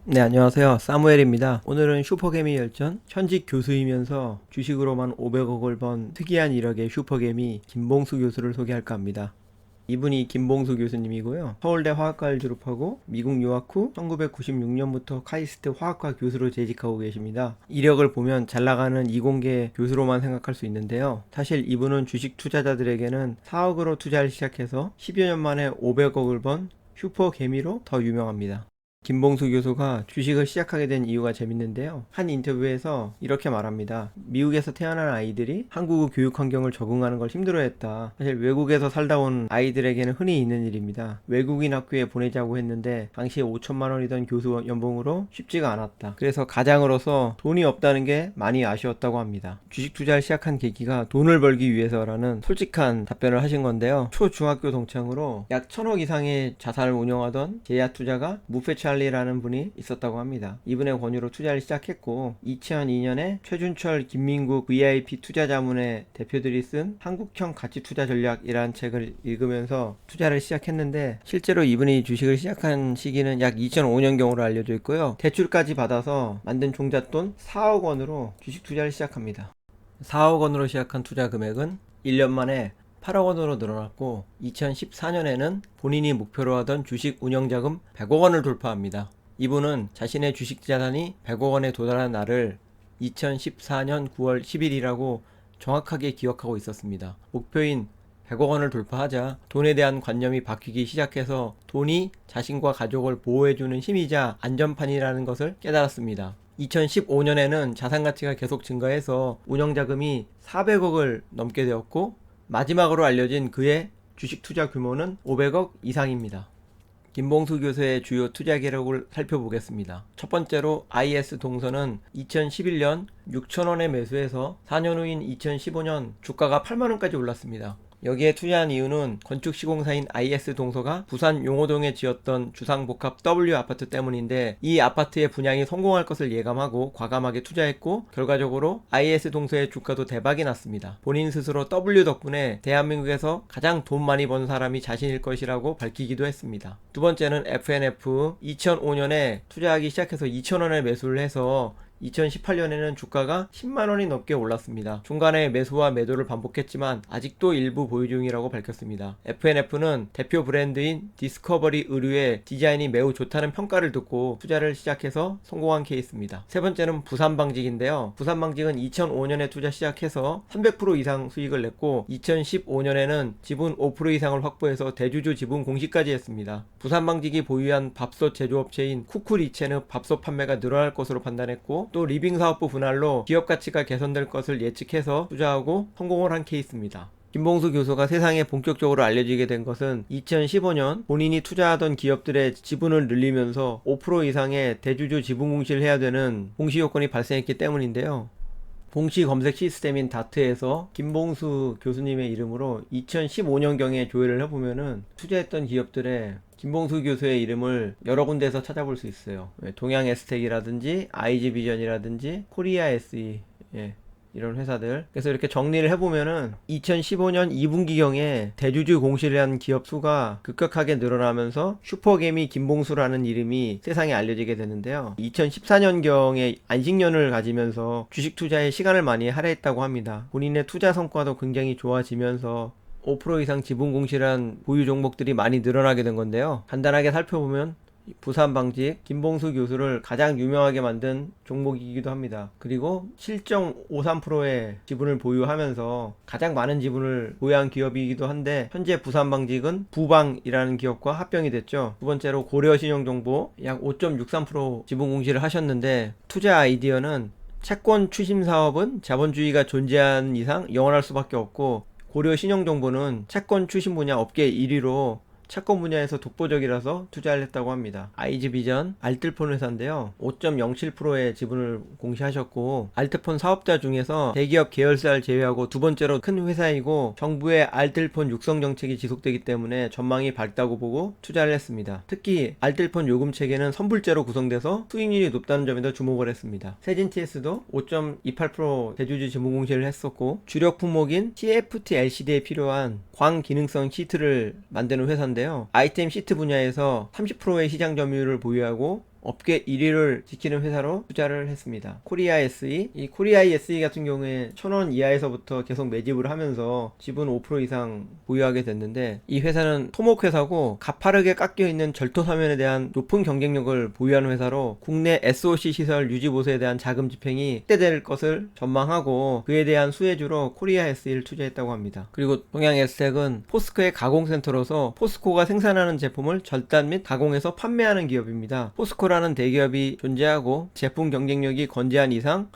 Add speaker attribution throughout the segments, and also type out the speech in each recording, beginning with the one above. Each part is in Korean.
Speaker 1: 네, 안녕하세요. 사무엘입니다. 오늘은 슈퍼개미 열전 현직 교수이면서 주식으로만 500억을 번 특이한 이력의 슈퍼개미 김봉수 교수를 소개할까 합니다. 이분이 김봉수 교수님이고요. 서울대 화학과를 졸업하고 미국 유학 후 1996년부터 카이스트 화학과 교수로 재직하고 계십니다. 이력을 보면 잘 나가는 이공계 교수로만 생각할 수 있는데요. 사실 이분은 주식 투자자들에게는 4억으로 투자를 시작해서 10여 년 만에 500억을 번 슈퍼개미로 더 유명합니다. 김봉수 교수가 주식을 시작하게 된 이유가 재밌는데요. 한 인터뷰에서 이렇게 말합니다. 미국에서 태어난 아이들이 한국 교육 환경을 적응하는 걸 힘들어했다. 사실 외국에서 살다 온 아이들에게는 흔히 있는 일입니다. 외국인 학교에 보내자고 했는데 당시에 5천만 원이던 교수 연봉으로 쉽지가 않았다. 그래서 가장으로서 돈이 없다는 게 많이 아쉬웠다고 합니다. 주식 투자를 시작한 계기가 돈을 벌기 위해서라는 솔직한 답변을 하신 건데요. 초중학교 동창으로 약 1000억 이상의 자산을 운영하던 제야 투자가 무패 찰리라는 분이 있었다고 합니다. 이분의 권유로 투자를 시작했고 2002년에 최준철, 김민국 VIP 투자자문의 대표들이 쓴 한국형 가치투자 전략이라는 책을 읽으면서 투자를 시작했는데 실제로 이분이 주식을 시작한 시기는 약 2005년경으로 알려져 있고요. 대출까지 받아서 만든 종잣돈 4억 원으로 주식 투자를 시작합니다. 4억 원으로 시작한 투자 금액은 1년 만에 8억 원으로 늘어났고 2014년에는 본인이 목표로 하던 주식 운영자금 100억 원을 돌파합니다. 이분은 자신의 주식 자산이 100억 원에 도달한 날을 2014년 9월 10일이라고 정확하게 기억하고 있었습니다. 목표인 100억 원을 돌파하자 돈에 대한 관념이 바뀌기 시작해서 돈이 자신과 가족을 보호해주는 힘이자 안전판이라는 것을 깨달았습니다. 2015년에는 자산 가치가 계속 증가해서 운영자금이 400억을 넘게 되었고 마지막으로 알려진 그의 주식 투자 규모는 500억 이상입니다. 김봉수 교수의 주요 투자 기록을 살펴보겠습니다. 첫 번째로 IS 동서는 2011년 6천원에 매수해서 4년 후인 2015년 주가가 8만원까지 올랐습니다. 여기에 투자한 이유는 건축 시공사인 IS 동서가 부산 용호동에 지었던 주상복합 W 아파트 때문인데 이 아파트의 분양이 성공할 것을 예감하고 과감하게 투자했고 결과적으로 IS 동서의 주가도 대박이 났습니다. 본인 스스로 W 덕분에 대한민국에서 가장 돈 많이 번 사람이 자신일 것이라고 밝히기도 했습니다. 두 번째는 FNF 2005년에 투자하기 시작해서 2,000원에 매수를 해서 2018년에는 주가가 10만원이 넘게 올랐습니다. 중간에 매수와 매도를 반복했지만 아직도 일부 보유 중이라고 밝혔습니다. FNF는 대표 브랜드인 디스커버리 의류의 디자인이 매우 좋다는 평가를 듣고 투자를 시작해서 성공한 케이스입니다. 세 번째는 부산방직인데요. 부산방직은 2005년에 투자 시작해서 300% 이상 수익을 냈고 2015년에는 지분 5% 이상을 확보해서 대주주 지분 공시까지 했습니다. 부산방직이 보유한 밥솥 제조업체인 쿠쿠리체는 밥솥 판매가 늘어날 것으로 판단했고 또 리빙 사업부 분할로 기업 가치가 개선될 것을 예측해서 투자하고 성공을 한 케이스입니다. 김봉수 교수가 세상에 본격적으로 알려지게 된 것은 2015년 본인이 투자하던 기업들의 지분을 늘리면서 5% 이상의 대주주 지분 공시를 해야 되는 공시 요건이 발생했기 때문인데요. 봉시 검색 시스템인 다트에서 김봉수 교수님의 이름으로 2015년경에 조회를 해보면은 투자했던 기업들의 김봉수 교수의 이름을 여러 군데에서 찾아볼 수 있어요. 동양 에스텍이라든지 IG비전이라든지 코리아 SE 이런 회사들. 그래서 이렇게 정리를 해보면은 2015년 2분기경에 대주주 공시를 한 기업 수가 급격하게 늘어나면서 슈퍼개미 김봉수라는 이름이 세상에 알려지게 되는데요. 2014년경에 안식년을 가지면서 주식 투자에 시간을 많이 할애했다고 합니다. 본인의 투자 성과도 굉장히 좋아지면서 5% 이상 지분 공시란 보유 종목들이 많이 늘어나게 된 건데요. 간단하게 살펴보면 부산방직 김봉수 교수를 가장 유명하게 만든 종목이기도 합니다. 그리고 7.53%의 지분을 보유하면서 가장 많은 지분을 보유한 기업이기도 한데 현재 부산방직은 부방이라는 기업과 합병이 됐죠. 두 번째로 고려신용정보 약 5.63% 지분 공시를 하셨는데 투자 아이디어는 채권 추심 사업은 자본주의가 존재하는 이상 영원할 수밖에 없고 고려신용정보는 채권 추심 분야 업계 1위로 채권 분야에서 독보적이라서 투자를 했다고 합니다. IG비전 알뜰폰 회사인데요. 5.07%의 지분을 공시하셨고 알뜰폰 사업자 중에서 대기업 계열사를 제외하고 두 번째로 큰 회사이고 정부의 알뜰폰 육성 정책이 지속되기 때문에 전망이 밝다고 보고 투자를 했습니다. 특히 알뜰폰 요금 체계는 선불제로 구성돼서 수익률이 높다는 점에도 주목을 했습니다. 세진TS도 5.28% 대주주 지분 공시를 했었고 주력 품목인 TFT LCD에 필요한 광기능성 시트를 만드는 회사인데 아이템 시트 분야에서 30%의 시장 점유율을 보유하고 업계 1위를 지키는 회사로 투자를 했습니다. 코리아 SE. 이 코리아 SE 같은 경우에 1,000원 이하에서부터 계속 매집을 하면서 지분 5% 이상 보유하게 됐는데, 이 회사는 토목 회사고 가파르게 깎여 있는 절도 사면에 대한 높은 경쟁력을 보유하는 회사로 국내 SOC 시설 유지 보수에 대한 자금 집행이 확대될 것을 전망하고 그에 대한 수혜주로 코리아 SE를 투자했다고 합니다. 그리고 동양 에스텍은 포스코의 가공센터로서 포스코가 생산하는 제품을 절단 및 가공해서 판매하는 기업입니다. 포스코라는 대기업이 존재하고 제품 경쟁력이 건재한 이상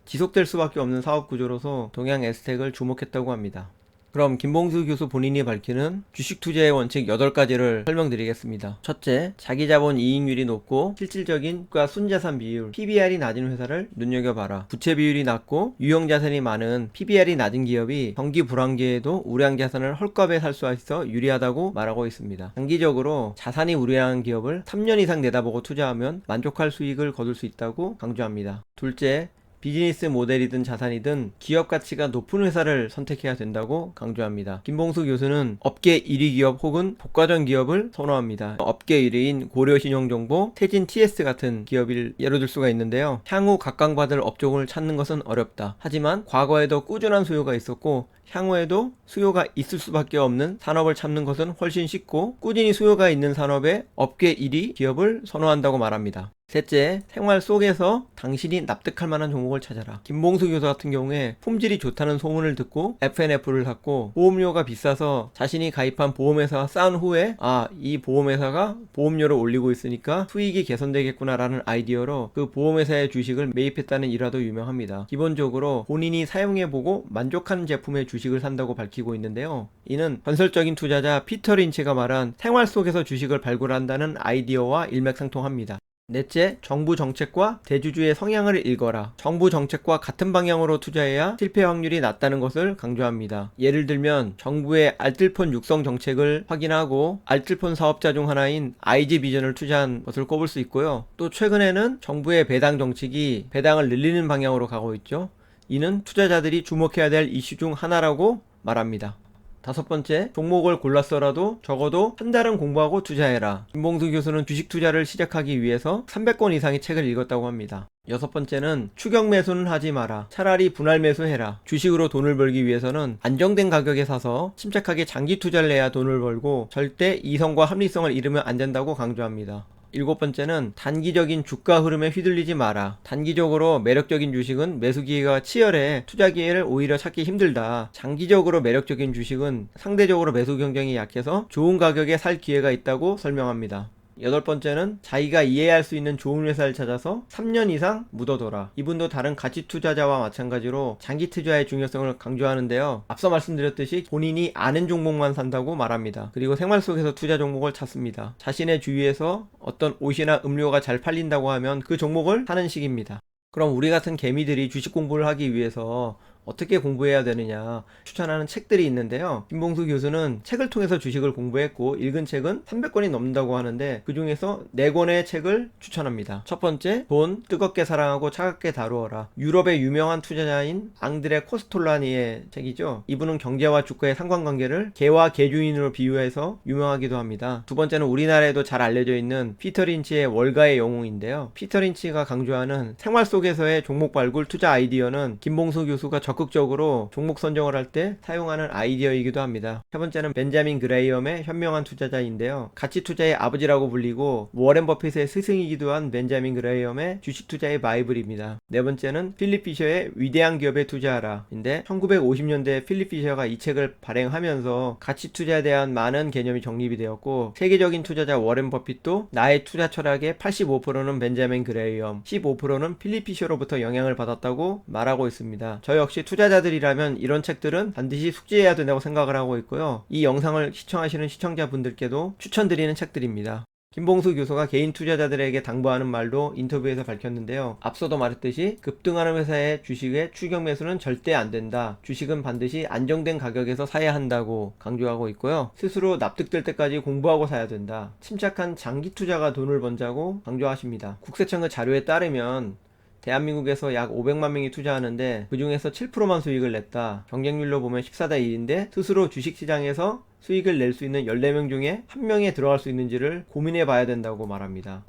Speaker 1: 지속될 수밖에 없는 사업 구조로서 동양 에스텍을 주목했다고 합니다. 그럼 김봉수 교수 본인이 밝히는 주식 투자의 원칙 8가지를 설명드리겠습니다. 첫째, 자기 자본 이익률이 높고 실질적인 과 순자산 비율 PBR이 낮은 회사를 눈여겨봐라. 부채 비율이 낮고 유형 자산이 많은 PBR이 낮은 기업이 경기 불황기에도 우량 자산을 헐값에 살 수 있어 유리하다고 말하고 있습니다. 장기적으로 자산이 우량한 기업을 3년 이상 내다보고 투자하면 만족할 수익을 거둘 수 있다고 강조합니다. 둘째, 비즈니스 모델이든 자산이든 기업 가치가 높은 회사를 선택해야 된다고 강조합니다. 김봉수 교수는 업계 1위 기업 혹은 복과전 기업을 선호합니다. 업계 1위인 고려신용정보, 태진 TS 같은 기업을 예로 들 수가 있는데요. 향후 각광받을 업종을 찾는 것은 어렵다. 하지만 과거에도 꾸준한 수요가 있었고 향후에도 수요가 있을 수밖에 없는 산업을 찾는 것은 훨씬 쉽고 꾸준히 수요가 있는 산업의 업계 1위 기업을 선호한다고 말합니다. 셋째, 생활 속에서 당신이 납득할 만한 종목을 찾아라. 김봉수 교수 같은 경우에 품질이 좋다는 소문을 듣고 FNF를 샀고 보험료가 비싸서 자신이 가입한 보험회사와 싸운 후에 이 보험회사가 보험료를 올리고 있으니까 수익이 개선되겠구나 라는 아이디어로 그 보험회사의 주식을 매입했다는 일화도 유명합니다. 기본적으로 본인이 사용해보고 만족하는 제품의 주식을 산다고 밝히고 있는데요. 이는 건설적인 투자자 피터 린치가 말한 생활 속에서 주식을 발굴한다는 아이디어와 일맥상통합니다. 넷째, 정부 정책과 대주주의 성향을 읽어라. 정부 정책과 같은 방향으로 투자해야 실패 확률이 낮다는 것을 강조합니다. 예를 들면 정부의 알뜰폰 육성 정책을 확인하고 알뜰폰 사업자 중 하나인 IG 비전을 투자한 것을 꼽을 수 있고요. 또 최근에는 정부의 배당 정책이 배당을 늘리는 방향으로 가고 있죠. 이는 투자자들이 주목해야 될 이슈 중 하나라고 말합니다. 다섯 번째, 종목을 골랐어라도 적어도 한 달은 공부하고 투자해라. 김봉수 교수는 주식 투자를 시작하기 위해서 300권 이상의 책을 읽었다고 합니다. 여섯 번째는 추격 매수는 하지 마라. 차라리 분할 매수해라. 주식으로 돈을 벌기 위해서는 안정된 가격에 사서 침착하게 장기 투자를 해야 돈을 벌고 절대 이성과 합리성을 잃으면 안 된다고 강조합니다. 일곱 번째는 단기적인 주가 흐름에 휘둘리지 마라. 단기적으로 매력적인 주식은 매수 기회가 치열해 투자 기회를 오히려 찾기 힘들다. 장기적으로 매력적인 주식은 상대적으로 매수 경쟁이 약해서 좋은 가격에 살 기회가 있다고 설명합니다. 여덟 번째는 자기가 이해할 수 있는 좋은 회사를 찾아서 3년 이상 묻어둬라. 이분도 다른 가치 투자자와 마찬가지로 장기 투자의 중요성을 강조하는데요. 앞서 말씀드렸듯이 본인이 아는 종목만 산다고 말합니다. 그리고 생활 속에서 투자 종목을 찾습니다. 자신의 주위에서 어떤 옷이나 음료가 잘 팔린다고 하면 그 종목을 사는 식입니다. 그럼 우리 같은 개미들이 주식 공부를 하기 위해서 어떻게 공부해야 되느냐 추천하는 책들이 있는데요. 김봉수 교수는 책을 통해서 주식을 공부했고 읽은 책은 300권이 넘는다고 하는데 그 중에서 4권의 책을 추천합니다. 첫 번째, 돈 뜨겁게 사랑하고 차갑게 다루어라. 유럽의 유명한 투자자인 앙드레 코스톨라니의 책이죠. 이분은 경제와 주가의 상관관계를 개와 개주인으로 비유해서 유명하기도 합니다. 두 번째는 우리나라에도 잘 알려져 있는 피터 린치의 월가의 영웅인데요. 피터 린치가 강조하는 생활 속에서의 종목 발굴 투자 아이디어는 김봉수 교수가 적극적으로 종목 선정을 할 때 사용하는 아이디어이기도 합니다. 세 번째는 벤자민 그레이엄의 현명한 투자자인데요. 가치 투자의 아버지라고 불리고 워렌 버핏의 스승이기도 한 벤자민 그레이엄의 주식 투자의 바이블입니다. 네 번째는 필립 피셔의 위대한 기업에 투자하라 인데 1950년대에 필립 피셔가 이 책을 발행하면서 가치 투자에 대한 많은 개념이 정립이 되었고 세계적인 투자자 워렌 버핏도 나의 투자 철학의 85%는 벤자민 그레이엄, 15%는 필립 피셔로부터 영향을 받았다고 말하고 있습니다. 저 역시 투자자들이라면 이런 책들은 반드시 숙지해야 된다고 생각을 하고 있고요. 이 영상을 시청하시는 시청자분들께도 추천드리는 책들입니다. 김봉수 교수가 개인 투자자들에게 당부하는 말도 인터뷰에서 밝혔는데요. 앞서도 말했듯이 급등하는 회사의 주식의 추격 매수는 절대 안 된다. 주식은 반드시 안정된 가격에서 사야 한다고 강조하고 있고요. 스스로 납득될 때까지 공부하고 사야 된다. 침착한 장기 투자가 돈을 번다고 강조하십니다. 국세청의 자료에 따르면 대한민국에서 약 500만 명이 투자하는데 그 중에서 7%만 수익을 냈다. 경쟁률로 보면 14대 1인데 스스로 주식시장에서 수익을 낼 수 있는 14명 중에 1명에 들어갈 수 있는지를 고민해 봐야 된다고 말합니다.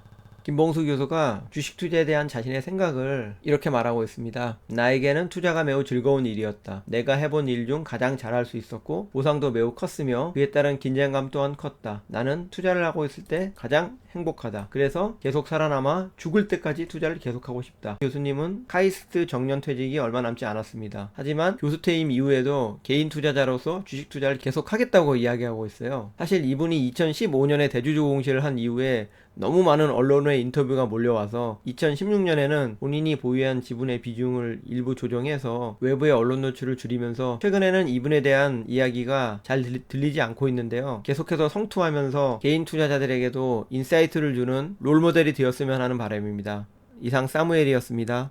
Speaker 1: 김봉수 교수가 주식 투자에 대한 자신의 생각을 이렇게 말하고 있습니다. 나에게는 투자가 매우 즐거운 일이었다. 내가 해본 일 중 가장 잘할 수 있었고 보상도 매우 컸으며 그에 따른 긴장감 또한 컸다. 나는 투자를 하고 있을 때 가장 행복하다. 그래서 계속 살아남아 죽을 때까지 투자를 계속하고 싶다. 교수님은 카이스트 정년 퇴직이 얼마 남지 않았습니다. 하지만 교수 퇴임 이후에도 개인 투자자로서 주식 투자를 계속하겠다고 이야기하고 있어요. 사실 이분이 2015년에 대주주 공시를 한 이후에 너무 많은 언론의 인터뷰가 몰려와서 2016년에는 본인이 보유한 지분의 비중을 일부 조정해서 외부의 언론 노출을 줄이면서 최근에는 이분에 대한 이야기가 잘 들리지 않고 있는데요. 계속해서 성투하면서 개인 투자자들에게도 인사이트를 주는 롤모델이 되었으면 하는 바람입니다. 이상 사무엘이었습니다.